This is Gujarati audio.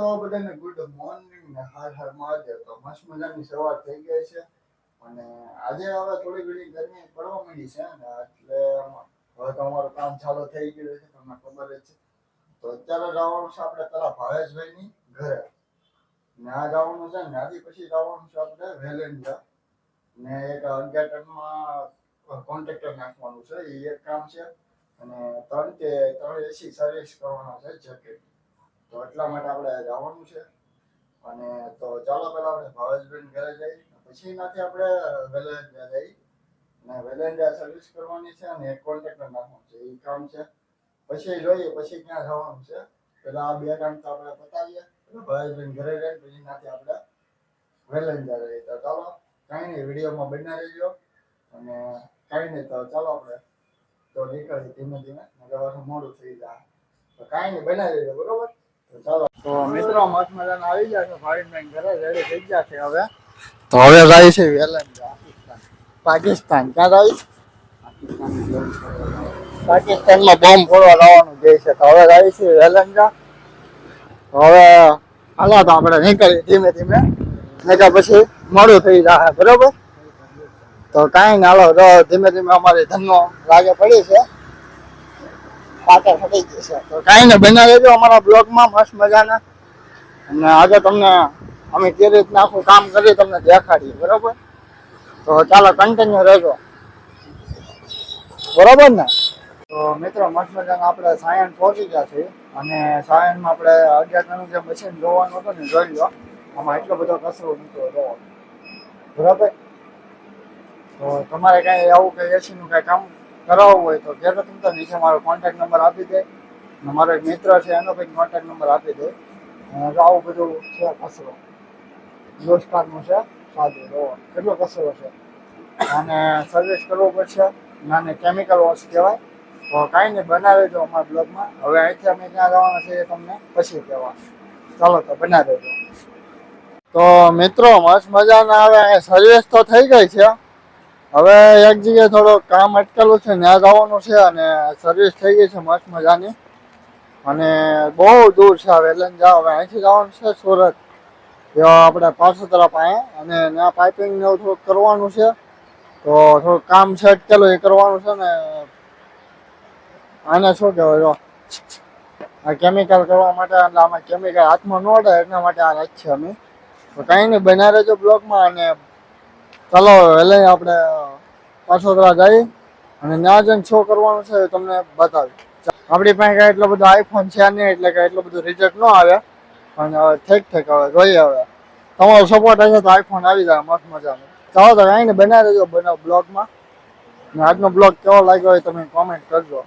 તો બધાને ગુડ મોર્નિંગ ને હર મહાદેવ. તો મસ્ત મજાની સવાર થઈ ગઈ છે અને આજે હવે થોડી ઘણી ગરમી પડવા માંડી છે ને એટલે હવે તો અમારું કામ ચાલુ થઈ ગયું છે, તમને ખબર જ છે. તો અત્યારે જવાનું છે આપણે પેલા ભાવેશભાઈની ઘરે ને આ જવાનું છે ને આથી પછી જવાનું છે આપણે વેલેન્જા ને એક 11 ટનમાં કોન્ટ્રાક્ટર નાખવાનું છે. એ એક કામ છે અને 3 એસી સર્વિસ કરવાના છે જેકેટ. તો એટલા માટે આપણે જવાનું છે અને તો ચાલો પહેલા આપણે ભાવેશભાઈ ઘરે જઈએ, પછી એનાથી આપણે વેલેન્જા જઈએ ને વેલેન્જા સર્વિસ કરવાની છે અને એક કોન્ટ્રાક્ટર નાખવાનું છે. એ કામ છે, પછી જોઈએ પછી ક્યાં જવાનું છે. પેલા આ 2 કામ તો આપણે પતાવીએ, ભાવેશભાઈ ઘરે જઈએ પછી એનાથી આપણે વેલેન્જા જઈએ. તો ચાલો કાંઈ નહીં, વિડીયોમાં બન્યા રહેજો અને કાંઈ નહીં તો ચાલો આપણે તો નીકળીએ ધીમે ધીમે, નકર મોડું થઈ જાય. તો કાંઈ નહીં, બનાવી દેજો બરોબર. ચાલો તો મિત્રો મસ્ત મજાના આવી ગયા છે, ભાવિનભાઈ ઘરે રેડી થઈ ગયા છે. હવે તો હવે જાય છે વેલેન્જા પાકિસ્તાન. ક્યાં જાય? પાકિસ્તાનમાં બોમ્બ ફોડવા લાવવાનું જે છે. તો હવે જાય છે વેલેન્જા. હવે હાલો તો આપણે નીકળીએ ધીમે ધીમે, નકર પછી મોડું થઈ જાય બરોબર. તો કાંઈ ના, હાલો તો ધીમે ધીમે અમારી ધનનો લાગે પડી છે, પાછળ ફટી ગઈ છે. તો કાંઈ ને બના લેજો અમારા બ્લોગમાં મસ્ત મજાના, અને આજે તમને અમે કેવી રીતના આખું કામ કરી તમને દેખાડીએ બરોબર. તો ચાલો કન્ટિન્યુ રહેજો બરોબર ને. તો મિત્રો મસ્ત મજાના આપણે સાયન પહોંચી ગયા છીએ અને સાયનમાં આપણે 11 ટનનું જે મશીન જોવાનું હતું ને જોઈ લો. આમાં એટલો બધો કચરો નીકળ્યો જોવાનો બરાબર. તો તમારે કાંઈ આવું કંઈ એસીનું કાંઈ કામ કરાવવું હોય તો કહેતો તમે, તો નીચે મારો કોન્ટેક્ટ નંબર આપી દે અને મારો એક મિત્ર છે એનો કંઈક કોન્ટેક્ટ નંબર આપી દે. આવું બધું છે કચરો દોસ્તારનું છે સાદું જોવો કેટલો કચરો છે અને સર્વિસ કરવો પડશે. નાને કેમિકલ વોશ કહેવાય. તો કાંઈ નહીં, બનાવી દેજો અમારા બ્લોગમાં. હવે અહીંથી અમે ક્યાં જવાના છીએ તમને પછી કહેવા. ચાલો તો બનાવી દેજો. તો મિત્રો મસ્ત મજાના હવે સર્વિસ તો થઈ ગઈ છે. હવે એક જગ્યાએ થોડું કામ અટકેલું છે, ત્યાં જવાનું છે અને સર્વિસ થઈ ગઈ છે મસ્ત મજાની. અને બહુ દૂર છે વેલેન્જા. હવે અહીંથી જવાનું છે સુરત, આપણે પાસોતરા પાસે, અને ત્યાં પાઇપિંગ ને એવું થોડુંક કરવાનું છે. તો થોડુંક કામ છે અટકેલું, એ કરવાનું છે ને આને શું કહેવાય, જો આ કેમિકલ કરવા માટે, એટલે આમાં કેમિકલ હાથમાં ન અડે એટલા માટે આ રાખ છે અમે. તો કાંઈ નહીં, બના રહેજો બ્લોગમાં અને ચાલો એટલે આપણે પાછોતરા જઈએ અને ત્યાં જઈને શું કરવાનું છે તમને બતાવી. આપણી પાસે કાંઈ એટલો બધો આઈફોન છે નહીં, એટલે કે એટલું બધું રિઝલ્ટ ન આવે, પણ હવે ઠીક ઠીક હવે જોઈએ. હવે તમારો સપોર્ટ હશે તો આઈફોન આવી જાય મસ્ત મજાનો. ચાલો તો કાંઈ નહીં, બનાવી દેજો બ્લોગમાં. આજનો બ્લોગ કેવો લાગ્યો હોય તમે કોમેન્ટ કરજો.